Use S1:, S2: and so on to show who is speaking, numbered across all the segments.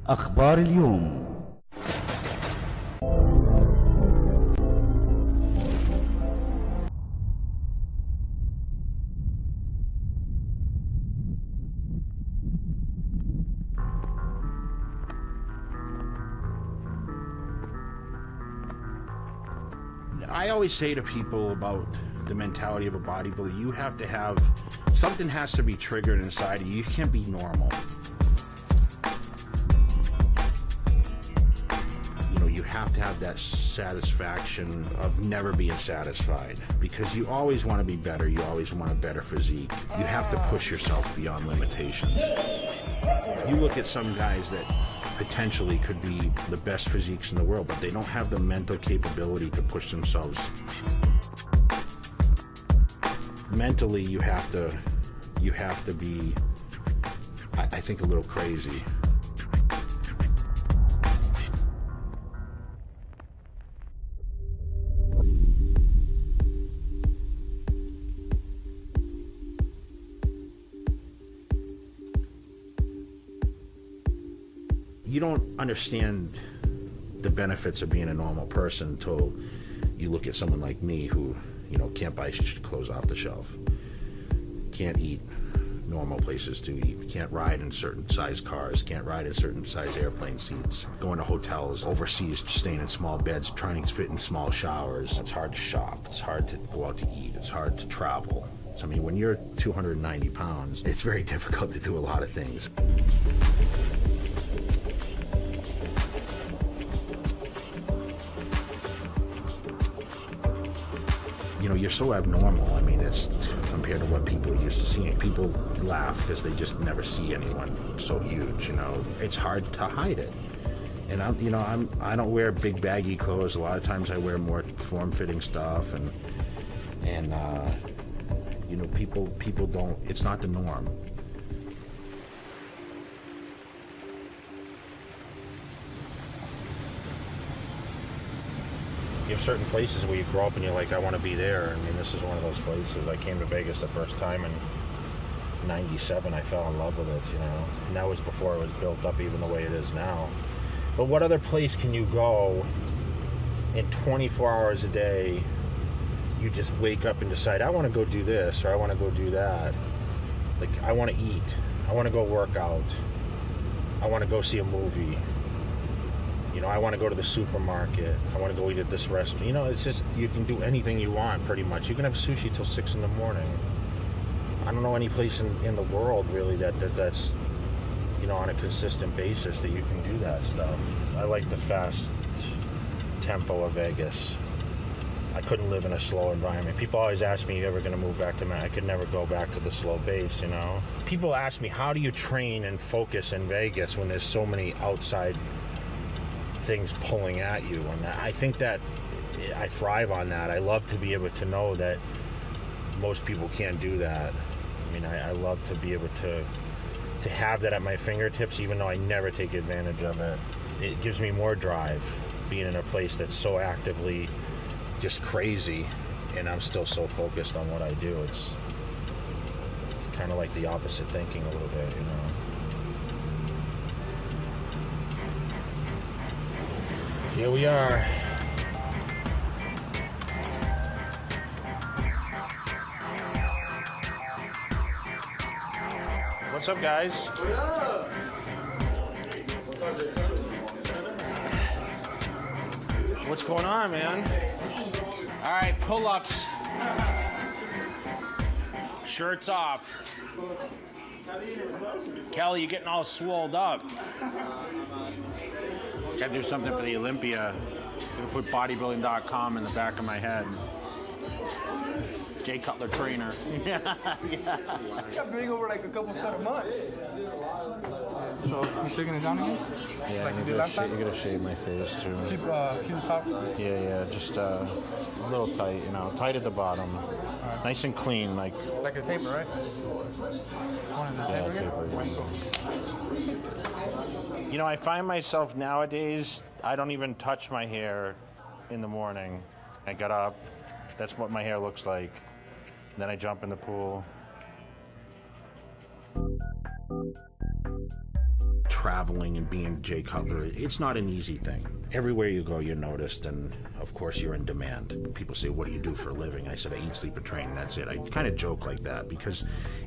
S1: أخبار اليوم.
S2: I always say to people about the mentality of a bodybuilder, you have to have, something has to be triggered inside of you. You can't be normal. You know, you have to have that satisfaction of never being satisfied, because you always want to be better. You always want a better physique. You have to push yourself beyond limitations. You look at some guys that potentially could be the best physiques in the world, but they don't have the mental capability to push themselves. Mentally, you have to be, I think, a little crazy. You don't understand the benefits of being a normal person until you look at someone like me who, you know, can't buy clothes off the shelf, can't eat normal places to eat, can't ride in certain size cars, can't ride in certain size airplane seats, going to hotels overseas, staying in small beds, trying to fit in small showers. It's hard to shop, it's hard to go out to eat, it's hard to travel. So, I mean, when you're 290 pounds, it's very difficult to do a lot of things. You know, you're so abnormal. I mean, it's compared to what people are used to seeing. People laugh because they just never see anyone so huge, you know. It's hard to hide it. And I don't wear big baggy clothes. A lot of times I wear more form-fitting stuff, and you know, people don't, it's not the norm. You have certain places where you grow up and you're like, I want to be there. I mean, this is one of those places. I came to Vegas the first time in '97. I fell in love with it, you know. And that was before it was built up even the way it is now. But what other place can you go in 24 hours a day? You just wake up and decide, I want to go do this, or I want to go do that. Like, I want to eat. I want to go work out. I want to go see a movie. You know, I want to go to the supermarket. I want to go eat at this restaurant. You know, it's just, you can do anything you want, pretty much. You can have sushi till 6 in the morning. I don't know any place in the world, really, that's, you know, on a consistent basis that you can do that stuff. I like the fast tempo of Vegas. I couldn't live in a slow environment. People always ask me, you ever going to move back to I could never go back to the slow pace, you know? People ask me, how do you train and focus in Vegas when there's so many outside things pulling at you? And I think that I thrive on that. I love to be able to know that most people can't do that. I mean, I love to be able to have that at my fingertips, even though I never take advantage of it. It gives me more drive, being in a place that's so actively just crazy, and I'm still so focused on what I do. It's kind of like the opposite thinking a little bit, you know. Here we are. What's up, guys? What up? What's up, Jason? What's going on, man? All right, pull-ups. Shirts off. Kelly, you're getting all swolled up. Gotta do something for the Olympia. I'm gonna put bodybuilding.com in the back of my head. Jay Cutler trainer. Yeah.
S3: Got big over like a couple of months. So you taking it down again?
S2: Yeah,
S3: like you did last time?
S2: You gotta shave my face too.
S3: Keep the top.
S2: Yeah, just a little tight, you know, tight at the bottom, right. Nice and clean, like
S3: a taper, right? One the taper again? Right, cool.
S2: You know, I find myself nowadays, I don't even touch my hair in the morning. I get up, that's what my hair looks like. Then I jump in the pool. traveling and being Jay Cutler, it's not an easy thing. Everywhere you go, you're noticed, and of course you're in demand. People say, what do you do for a living? I said, I eat, sleep, and train, that's it. I kind of joke like that because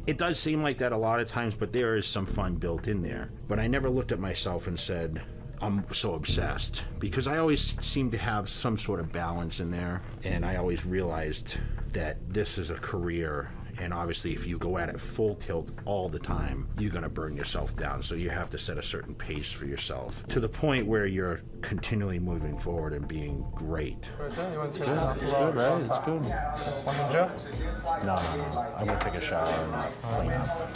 S2: it does seem like that a lot of times, but there is some fun built in there. But I never looked at myself and said, I'm so obsessed, because I always seem to have some sort of balance in there, and I always realized that this is a career, and obviously if you go at it full tilt all the time, you're gonna burn yourself down. So you have to set a certain pace for yourself to the point where you're continually moving forward and being great.
S3: It's good, right? It's good. Want some Joe?
S2: No. I'm gonna take a shower and clean up.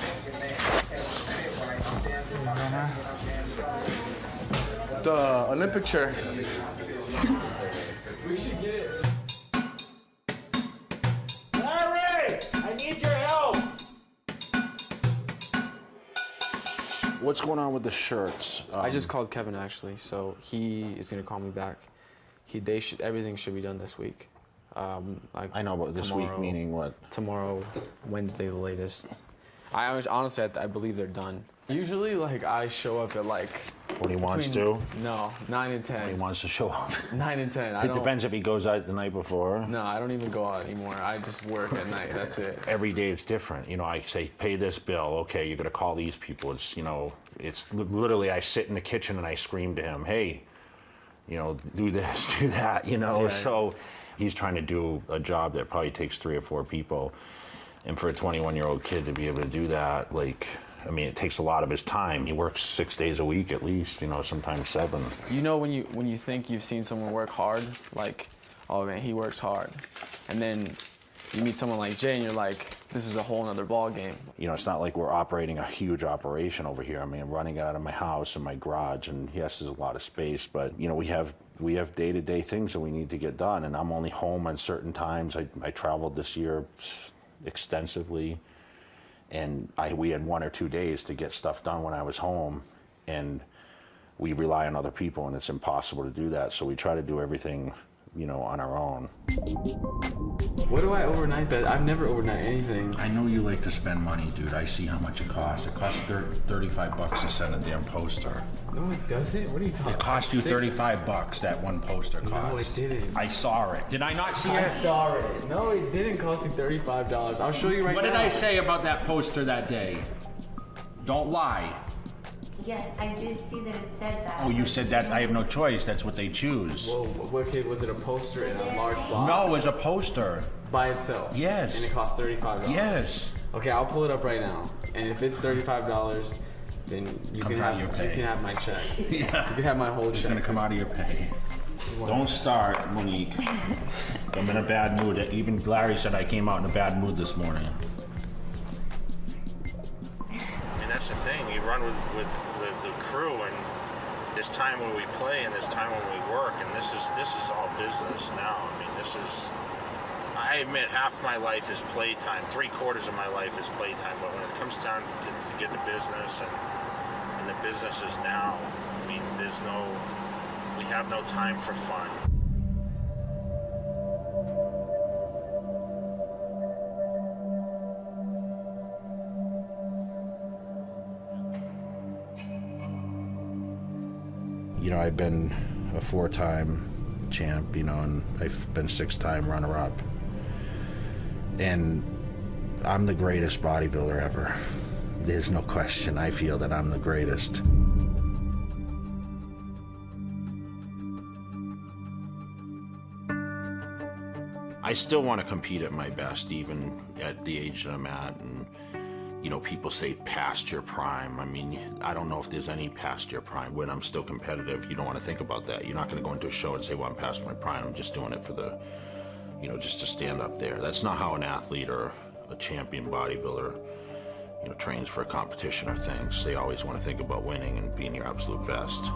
S3: The Olympic chair.
S2: We should get it. Larry, I need your help. What's going on with the shirts?
S1: I just called Kevin actually, so he is gonna call me back. Everything should be done this week. Like
S2: I know, but this week meaning what?
S1: Tomorrow, Wednesday, the latest. Honestly, I believe they're done. Usually, like I show up at like.
S2: When he wants to?
S1: No, 9 and 10.
S2: When he wants to show up.
S1: 9 and 10.
S2: It depends if he goes out the night before.
S1: No, I don't even go out anymore. I just work at night. That's it.
S2: Every day it's different. You know, I say, pay this bill. Okay, you're gonna call these people. It's, you know, it's literally I sit in the kitchen and I scream to him, hey, you know, do this, do that, you know. Yeah, so he's trying to do a job that probably takes 3 or 4 people. And for a 21-year-old kid to be able to do that, like, I mean, it takes a lot of his time. He works 6 days a week at least, you know, sometimes 7.
S1: You know, when you think you've seen someone work hard, like, oh man, he works hard. And then you meet someone like Jay and you're like, this is a whole nother ball game. You
S2: know, it's not like we're operating a huge operation over here. I mean, I'm running it out of my house and my garage, and yes, there's a lot of space, but, you know, we have day-to-day things that we need to get done, and I'm only home on certain times. I traveled this year extensively. And we had 1 or 2 days to get stuff done when I was home, and we rely on other people, and it's impossible to do that. So we try to do everything, you know, on our own.
S1: What do I overnight that? I've never overnight anything.
S2: I know you like to spend money, dude. I see how much it costs. It costs $35 to send a damn poster.
S1: No, it doesn't. What are you talking about?
S2: It cost you $35, that one poster cost.
S1: No, it didn't.
S2: I saw it. Did I not see it?
S1: I saw it. No, it didn't cost me $35. I'll show you right now.
S2: What did I say about that poster that day? Don't lie.
S4: Yes, I did see that it said that.
S2: Oh, you said that? I have no choice. That's what they choose.
S1: Whoa, what kid, was it a poster in a large box?
S2: No, it was a poster.
S1: By itself?
S2: Yes.
S1: And it cost $35?
S2: Yes.
S1: Okay, I'll pull it up right now. And if it's $35, then you can have my check. Yeah. You can have my whole check.
S2: It's gonna come out of your pay. Don't start, Monique. I'm in a bad mood. Even Larry said I came out in a bad mood this morning. And that's the thing. You run with the crew, and there's time when we play and there's time when we work, and this is all business now. I mean, this is. I admit half my life is playtime. 3/4 of my life is playtime. But when it comes down to get the business and the business is now, I mean, we have no time for fun. You know, I've been a 4-time champ, you know, and I've been 6-time runner-up. And I'm the greatest bodybuilder ever. There's no question. I feel that I'm the greatest. I still want to compete at my best, even at the age that I'm at. And, you know, people say past your prime. I mean, I don't know if there's any past your prime. When I'm still competitive, you don't want to think about that. You're not going to go into a show and say, well, I'm past my prime. I'm just doing it for the, you know, just to stand up there. That's not how an athlete or a champion bodybuilder, you know, trains for a competition or things. They always want to think about winning and being your absolute best.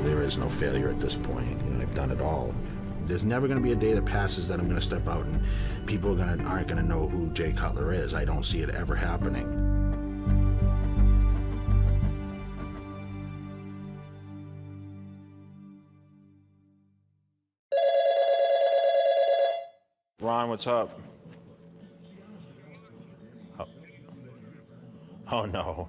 S2: There is no failure at this point. You know, I've done it all. There's never going to be a day that passes that I'm going to step out and people aren't going to know who Jay Cutler is. I don't see it ever happening. Ron, what's up? Oh no.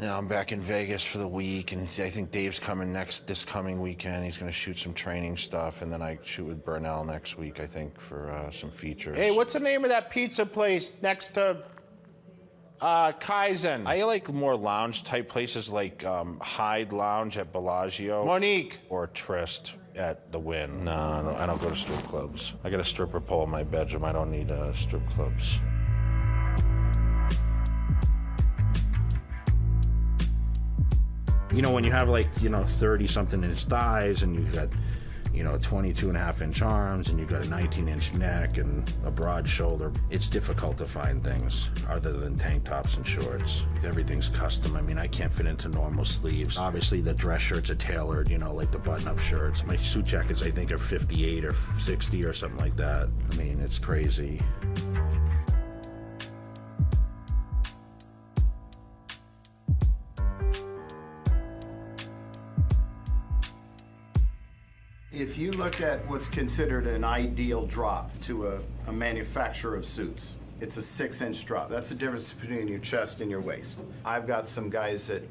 S2: Yeah, I'm back in Vegas for the week, and I think Dave's coming this coming weekend. He's going to shoot some training stuff, and then I shoot with Burnell next week, I think, for some features. Hey, what's the name of that pizza place next to Kaizen? I like more lounge-type places like Hyde Lounge at Bellagio. Monique! Or Trist at the Wynn. No, I don't go to strip clubs. I got a stripper pole in my bedroom. I don't need strip clubs. You know, when you have like, 30-something inch thighs and you got, 22.5-inch arms and you got a 19-inch neck and a broad shoulder, it's difficult to find things other than tank tops and shorts. Everything's custom. I mean, I can't fit into normal sleeves. Obviously, the dress shirts are tailored, like the button-up shirts. My suit jackets, I think, are 58 or 60 or something like that. I mean, it's crazy.
S5: If you look at what's considered an ideal drop to a manufacturer of suits, it's a 6-inch drop. That's the difference between your chest and your waist. I've got some guys that,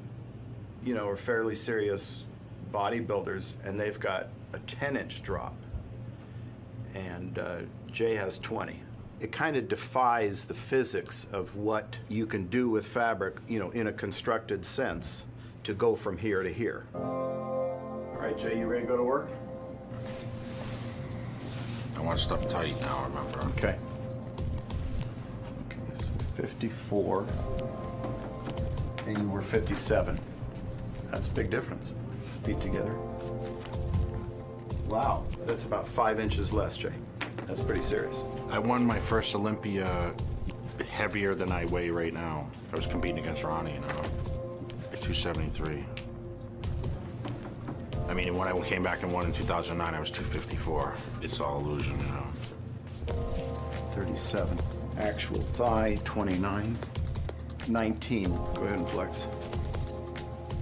S5: are fairly serious bodybuilders, and they've got a 10-inch drop. And Jay has 20. It kind of defies the physics of what you can do with fabric, in a constructed sense, to go from here to here. All right, Jay, you ready to go to work?
S2: I want stuff tight now, remember.
S5: Okay. Okay, so 54, and you were 57. That's a big difference. Feet together. Wow, that's about 5 inches less, Jay. That's pretty serious.
S2: I won my first Olympia heavier than I weigh right now. I was competing against Ronnie, 273. I mean, when I came back and won in 2009, I was 254. It's all illusion,
S5: 37. Actual thigh, 29. 19. Go ahead and flex.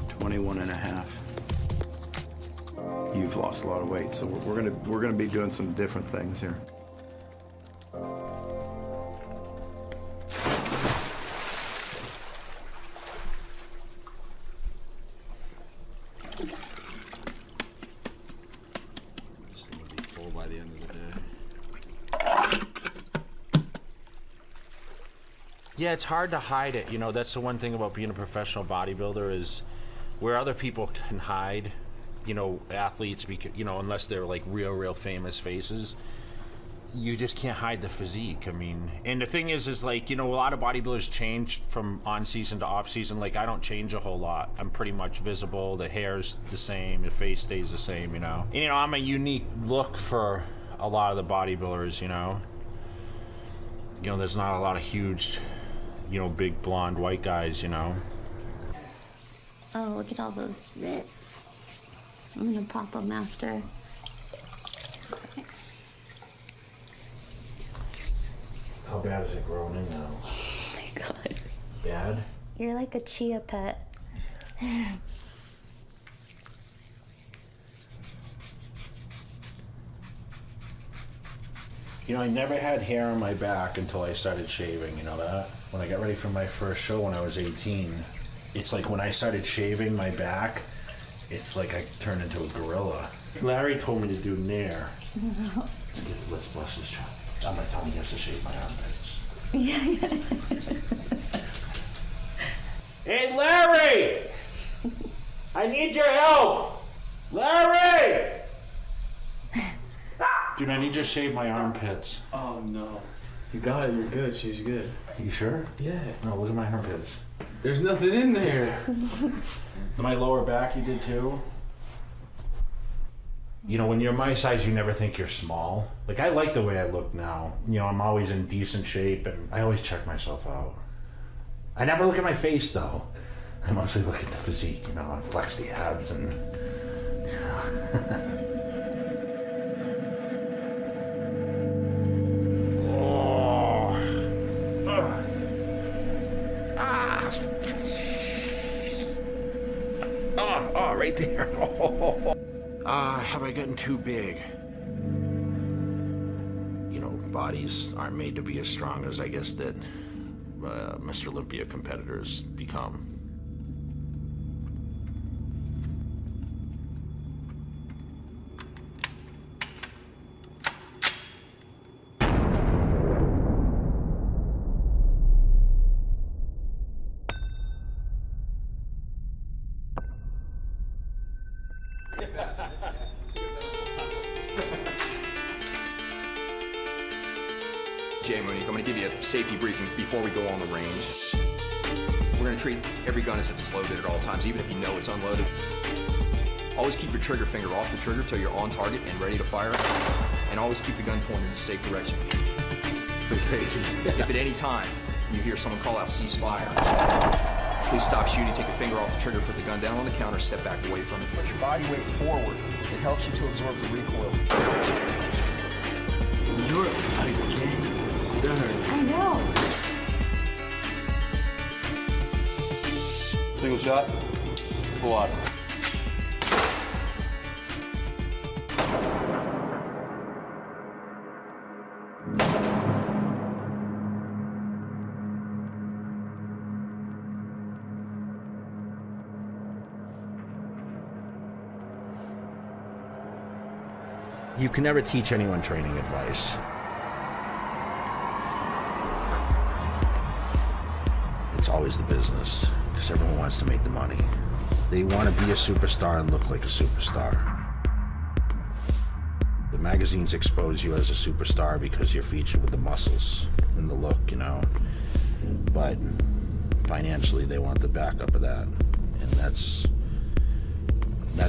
S5: 21 and a half. You've lost a lot of weight, so we're gonna be doing some different things here.
S2: By the end of the day. Yeah, it's hard to hide it. That's the one thing about being a professional bodybuilder is where other people can hide, athletes, because, unless they're like real famous faces, you just can't hide the physique. I mean, and the thing is like, a lot of bodybuilders change from on-season to off-season. Like, I don't change a whole lot. I'm pretty much visible. The hair's the same. The face stays the same, And, I'm a unique look for a lot of the bodybuilders, There's not a lot of huge, big blonde white guys,
S4: Oh, look at all those zits. I'm gonna pop them after.
S2: How bad is it growing in now?
S4: Oh my God.
S2: Bad?
S4: You're like a chia pet.
S2: I never had hair on my back until I started shaving, that? When I got ready for my first show when I was 18, it's like when I started shaving my back, it's like I turned into a gorilla. Larry told me to do Nair. Let's bust his chest. I'm gonna tell him he has to shave my armpits.
S4: Yeah.
S2: Hey, Larry! I need your help! Larry! Dude, I need to shave my armpits.
S1: Oh no. You got it, you're good, she's good.
S2: You sure?
S1: Yeah.
S2: No, look at my armpits.
S1: There's nothing in there.
S2: My lower back you did too? When you're my size, you never think you're small. Like, I like the way I look now. I'm always in decent shape, and I always check myself out. I never look at my face, though. I mostly look at the physique, I flex the abs and... right there. Have I gotten too big? You know, bodies aren't made to be as strong as I guess that Mr. Olympia competitors become.
S6: Jay Mooney, I'm going to give you a safety briefing before we go on the range. We're going to treat every gun as if it's loaded at all times, even if you know it's unloaded. Always keep your trigger finger off the trigger till you're on target and ready to fire. And always keep the gun pointed in a safe direction.
S2: Crazy.
S6: If at any time you hear someone call out ceasefire, please stop shooting, take your finger off the trigger, put the gun down on the counter, step back away from it.
S7: Put your body weight forward. It helps you to absorb the recoil.
S3: You're a gangster.
S4: I know.
S7: Single shot, full auto.
S2: You can never teach anyone training advice. It's always the business, because everyone wants to make the money. They want to be a superstar and look like a superstar. The magazines expose you as a superstar because you're featured with the muscles and the look, you know. But financially, they want the backup of that. And that's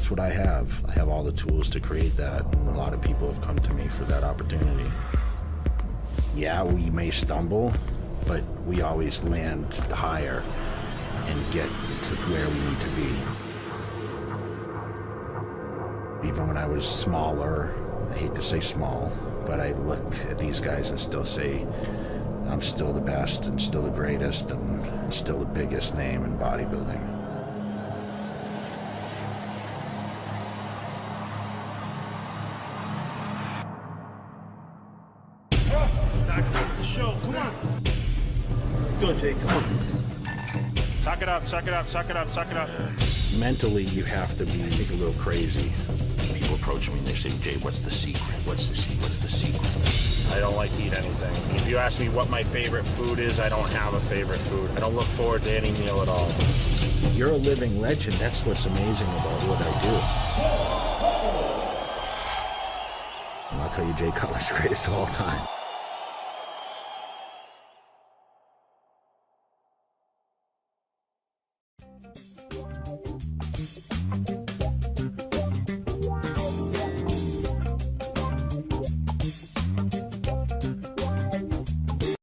S2: what I have. I have all the tools to create that, and a lot of people have come to me for that opportunity. Yeah, we may stumble, but we always land higher and get to where we need to be. Even when I was smaller, I hate to say small, but I look at these guys and still say, I'm still the best and still the greatest and still the biggest name in bodybuilding.
S3: Let's go, Jay. Come on.
S8: Suck it up, suck it up, suck it up, suck it up.
S2: Mentally, you have to be a little crazy. People approach me and they say, Jay, what's the secret? What's the secret? What's the secret? I don't like to eat anything. If you ask me what my favorite food is, I don't have a favorite food. I don't look forward to any meal at all. You're a living legend. That's what's amazing about what I do. And I'll tell you, Jay Cutler's the greatest of all time.